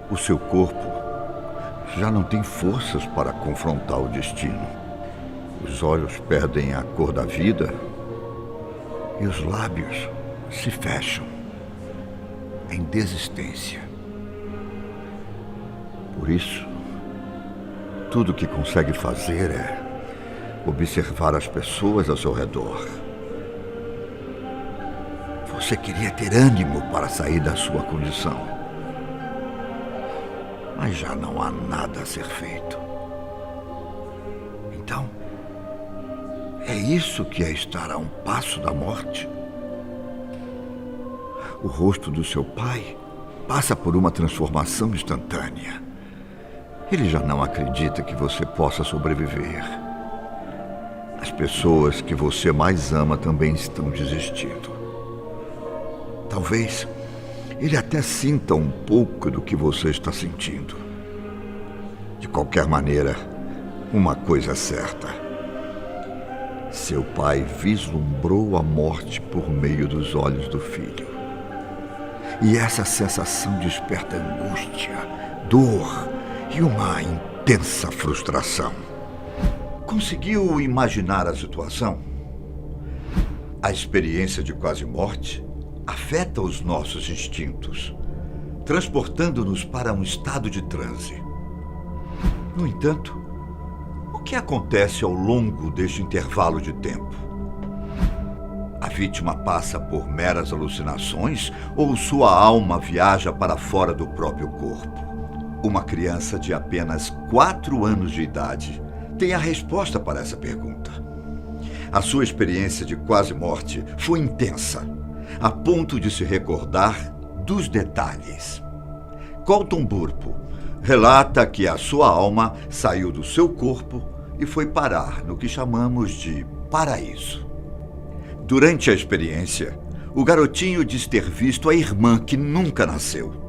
O seu corpo já não tem forças para confrontar o destino. Os olhos perdem a cor da vida e os lábios se fecham em desistência. Por isso, tudo que consegue fazer é observar as pessoas ao seu redor. Você queria ter ânimo para sair da sua condição, mas já não há nada a ser feito. Então, é isso que é estar a um passo da morte? O rosto do seu pai passa por uma transformação instantânea. Ele já não acredita que você possa sobreviver. As pessoas que você mais ama também estão desistindo. Talvez ele até sinta um pouco do que você está sentindo. De qualquer maneira, uma coisa é certa. Seu pai vislumbrou a morte por meio dos olhos do filho. E essa sensação desperta angústia, dor e uma intensa frustração. Conseguiu imaginar a situação? A experiência de quase morte afeta os nossos instintos, transportando-nos para um estado de transe. No entanto, o que acontece ao longo deste intervalo de tempo? A vítima passa por meras alucinações ou sua alma viaja para fora do próprio corpo? Uma criança de apenas 4 anos de idade tem a resposta para essa pergunta. A sua experiência de quase morte foi intensa, a ponto de se recordar dos detalhes. Colton Burpo relata que a sua alma saiu do seu corpo e foi parar no que chamamos de paraíso. Durante a experiência, o garotinho diz ter visto a irmã que nunca nasceu.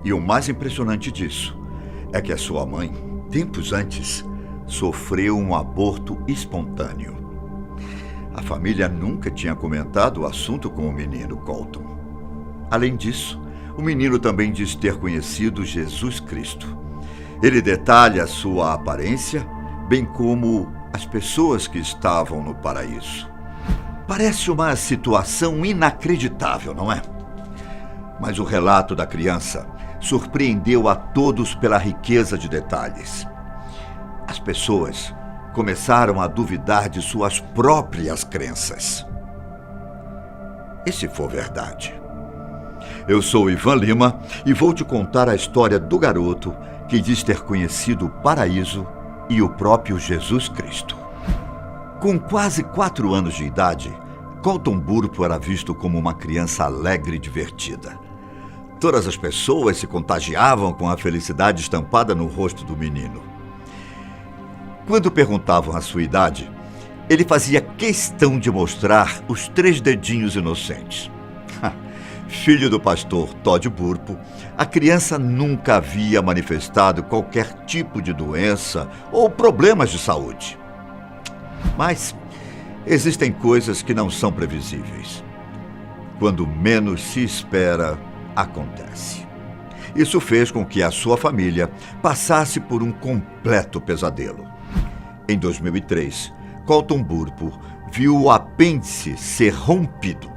E o mais impressionante disso é que a sua mãe, tempos antes, sofreu um aborto espontâneo. A família nunca tinha comentado o assunto com o menino Colton. Além disso, o menino também diz ter conhecido Jesus Cristo. Ele detalha sua aparência, bem como as pessoas que estavam no paraíso. Parece uma situação inacreditável, não é? Mas o relato da criança surpreendeu a todos pela riqueza de detalhes. As pessoas começaram a duvidar de suas próprias crenças. E se for verdade? Eu sou Ivan Lima e vou te contar a história do garoto que diz ter conhecido o paraíso e o próprio Jesus Cristo. Com quase 4 anos de idade, Colton Burpo era visto como uma criança alegre e divertida. Todas as pessoas se contagiavam com a felicidade estampada no rosto do menino. Quando perguntavam a sua idade, ele fazia questão de mostrar os 3 dedinhos inocentes. Filho do pastor Todd Burpo, a criança nunca havia manifestado qualquer tipo de doença ou problemas de saúde. Mas existem coisas que não são previsíveis. Quando menos se espera, acontece. Isso fez com que a sua família passasse por um completo pesadelo. Em 2003, Colton Burpo viu o apêndice ser rompido.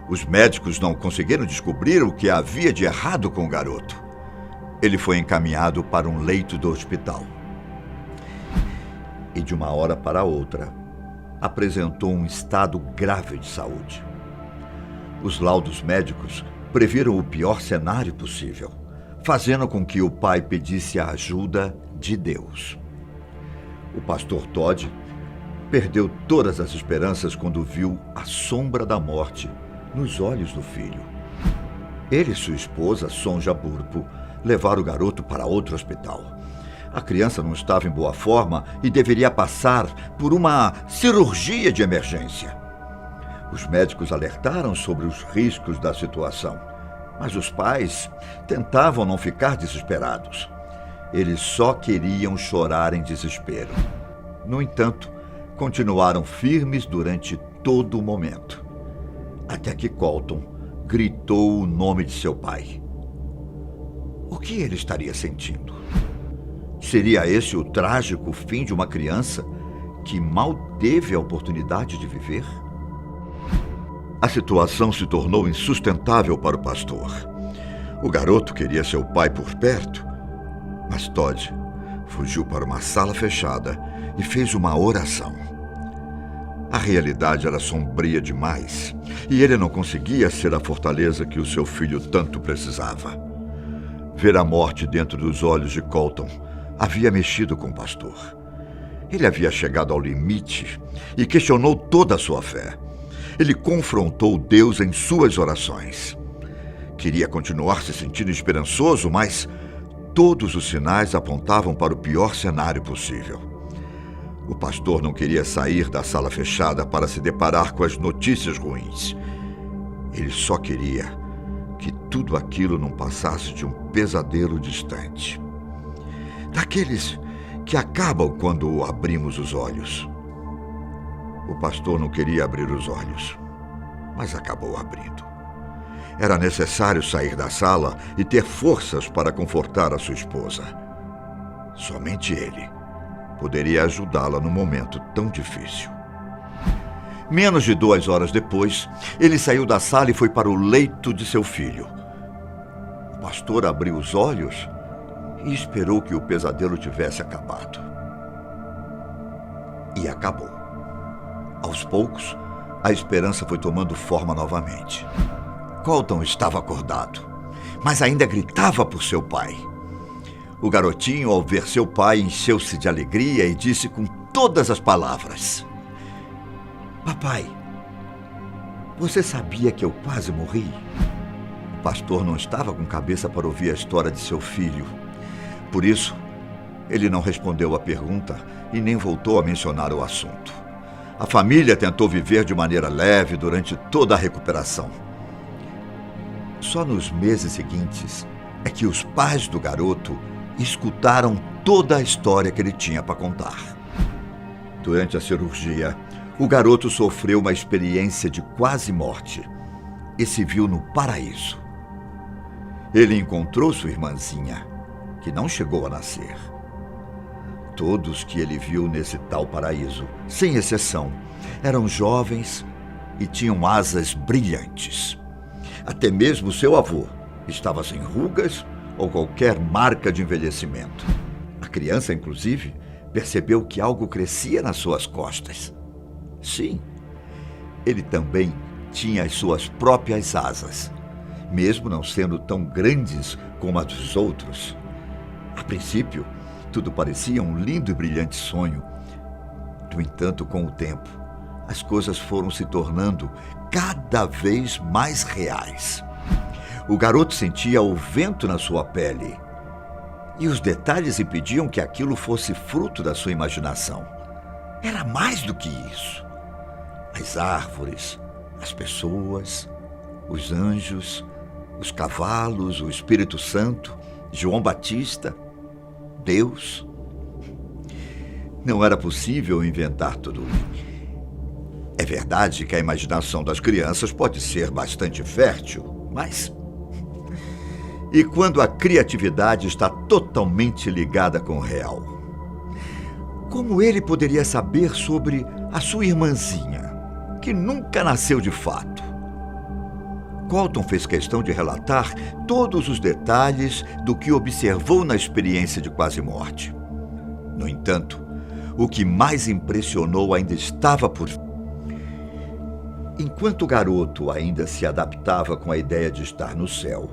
Os médicos não conseguiram descobrir o que havia de errado com o garoto. Ele foi encaminhado para um leito do hospital. E de uma hora para outra, apresentou um estado grave de saúde. Os laudos médicos previram o pior cenário possível, fazendo com que o pai pedisse a ajuda de Deus. O pastor Todd perdeu todas as esperanças quando viu a sombra da morte nos olhos do filho. Ele e sua esposa, Sonja Burpo, levaram o garoto para outro hospital. A criança não estava em boa forma e deveria passar por uma cirurgia de emergência. Os médicos alertaram sobre os riscos da situação, mas os pais tentavam não ficar desesperados. Eles só queriam chorar em desespero. No entanto, continuaram firmes durante todo o momento, até que Colton gritou o nome de seu pai. O que ele estaria sentindo? Seria esse o trágico fim de uma criança que mal teve a oportunidade de viver? A situação se tornou insustentável para o pastor. O garoto queria seu pai por perto, mas Todd fugiu para uma sala fechada e fez uma oração. A realidade era sombria demais e ele não conseguia ser a fortaleza que o seu filho tanto precisava. Ver a morte dentro dos olhos de Colton havia mexido com o pastor. Ele havia chegado ao limite e questionou toda a sua fé. Ele confrontou Deus em suas orações. Queria continuar se sentindo esperançoso, mas todos os sinais apontavam para o pior cenário possível. O pastor não queria sair da sala fechada para se deparar com as notícias ruins. Ele só queria que tudo aquilo não passasse de um pesadelo distante. Daqueles que acabam quando abrimos os olhos. O pastor não queria abrir os olhos, mas acabou abrindo. Era necessário sair da sala e ter forças para confortar a sua esposa. Somente ele poderia ajudá-la num momento tão difícil. Menos de 2 horas depois, ele saiu da sala e foi para o leito de seu filho. O pastor abriu os olhos e esperou que o pesadelo tivesse acabado. E acabou. Aos poucos, a esperança foi tomando forma novamente. Colton estava acordado, mas ainda gritava por seu pai. O garotinho, ao ver seu pai, encheu-se de alegria e disse com todas as palavras: "Papai, você sabia que eu quase morri?" O pastor não estava com cabeça para ouvir a história de seu filho. Por isso, ele não respondeu à pergunta e nem voltou a mencionar o assunto. A família tentou viver de maneira leve durante toda a recuperação. Só nos meses seguintes é que os pais do garoto escutaram toda a história que ele tinha para contar. Durante a cirurgia, o garoto sofreu uma experiência de quase morte e se viu no paraíso. Ele encontrou sua irmãzinha, que não chegou a nascer. Todos que ele viu nesse tal paraíso, sem exceção, eram jovens e tinham asas brilhantes. Até mesmo seu avô estava sem rugas ou qualquer marca de envelhecimento. A criança, inclusive, percebeu que algo crescia nas suas costas. Sim, ele também tinha as suas próprias asas, mesmo não sendo tão grandes como as dos outros. A princípio, tudo parecia um lindo e brilhante sonho. No entanto, com o tempo, as coisas foram se tornando cada vez mais reais. O garoto sentia o vento na sua pele, e os detalhes impediam que aquilo fosse fruto da sua imaginação. Era mais do que isso. As árvores, as pessoas, os anjos, os cavalos, o Espírito Santo, João Batista, Deus. Não era possível inventar tudo. É verdade que a imaginação das crianças pode ser bastante fértil, mas... E quando a criatividade está totalmente ligada com o real? Como ele poderia saber sobre a sua irmãzinha, que nunca nasceu de fato? Colton fez questão de relatar todos os detalhes do que observou na experiência de quase morte. No entanto, o que mais impressionou ainda estava por vir. Enquanto o garoto ainda se adaptava com a ideia de estar no céu,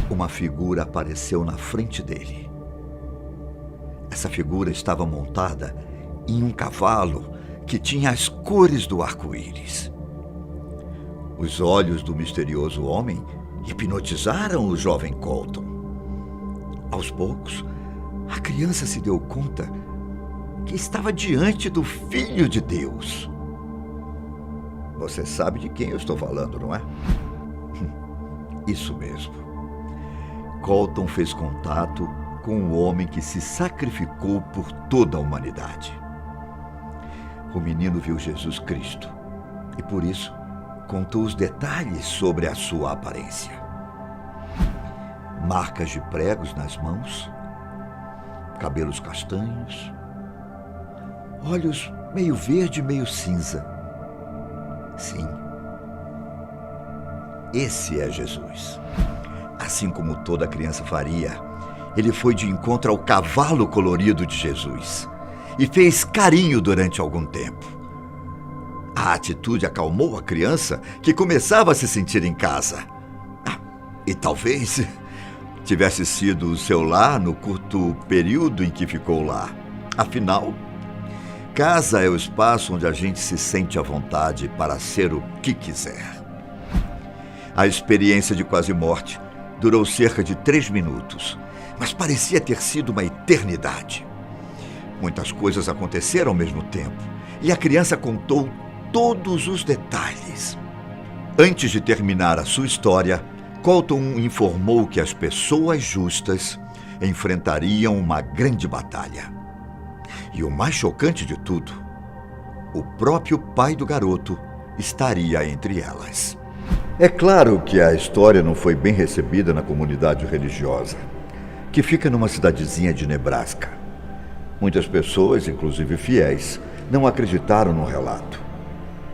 uma figura apareceu na frente dele. Essa figura estava montada em um cavalo que tinha as cores do arco-íris. Os olhos do misterioso homem hipnotizaram o jovem Colton. Aos poucos, a criança se deu conta que estava diante do Filho de Deus. Você sabe de quem eu estou falando, não é? Isso mesmo. Colton fez contato com o homem que se sacrificou por toda a humanidade. O menino viu Jesus Cristo e, por isso, contou os detalhes sobre a sua aparência. marcas de pregos nas mãos, cabelos castanhos, olhos meio verde, meio cinza. Sim, esse é Jesus. Assim como toda criança faria, ele foi de encontro ao cavalo colorido de Jesus e fez carinho durante algum tempo. A atitude acalmou a criança, que começava a se sentir em casa. E talvez tivesse sido o seu lar no curto período em que ficou lá. Afinal, casa é o espaço onde a gente se sente à vontade para ser o que quiser. A experiência de quase morte durou cerca de 3 minutos, mas parecia ter sido uma eternidade. Muitas coisas aconteceram ao mesmo tempo e a criança contou todos os detalhes. Antes de terminar a sua história, Colton informou que as pessoas justas enfrentariam uma grande batalha. E o mais chocante de tudo, o próprio pai do garoto estaria entre elas. É claro que a história não foi bem recebida na comunidade religiosa, que fica numa cidadezinha de Nebraska. Muitas pessoas, inclusive fiéis, não acreditaram no relato.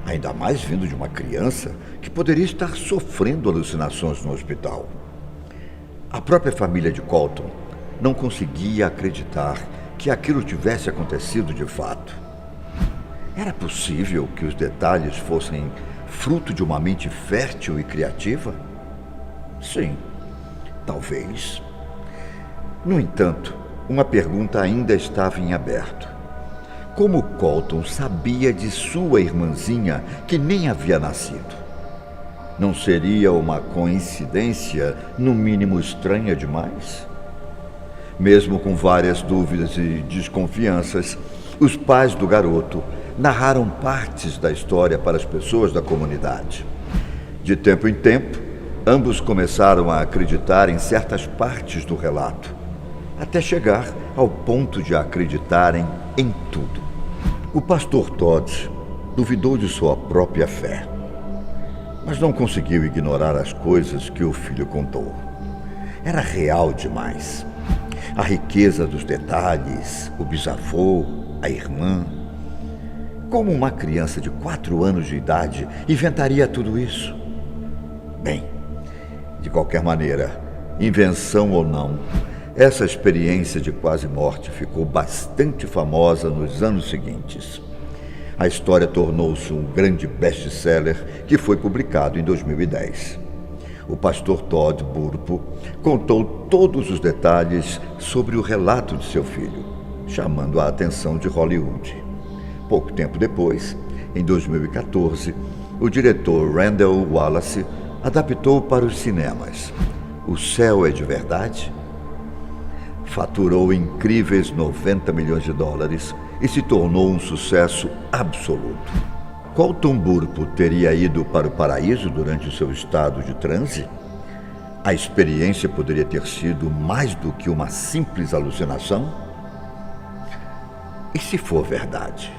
Ainda mais vindo de uma criança que poderia estar sofrendo alucinações no hospital. A própria família de Colton não conseguia acreditar que aquilo tivesse acontecido de fato. Era possível que os detalhes fossem fruto de uma mente fértil e criativa? Sim, talvez. No entanto, uma pergunta ainda estava em aberto. Como Colton sabia de sua irmãzinha que nem havia nascido? Não seria uma coincidência, no mínimo estranha demais? Mesmo com várias dúvidas e desconfianças, os pais do garoto narraram partes da história para as pessoas da comunidade. De tempo em tempo, ambos começaram a acreditar em certas partes do relato, até chegar ao ponto de acreditarem em tudo. O pastor Todd duvidou de sua própria fé, mas não conseguiu ignorar as coisas que o filho contou. Era real demais. A riqueza dos detalhes, o bisavô, a irmã. Como uma criança de 4 anos de idade inventaria tudo isso? Bem, de qualquer maneira, invenção ou não, essa experiência de quase morte ficou bastante famosa nos anos seguintes. A história tornou-se um grande best-seller que foi publicado em 2010. O pastor Todd Burpo contou todos os detalhes sobre o relato de seu filho, chamando a atenção de Hollywood. Pouco tempo depois, em 2014, o diretor Randall Wallace adaptou para os cinemas O Céu é de Verdade? Faturou incríveis $90 milhões e se tornou um sucesso absoluto. Colton Burpo teria ido para o paraíso durante o seu estado de transe? A experiência poderia ter sido mais do que uma simples alucinação? E se for verdade?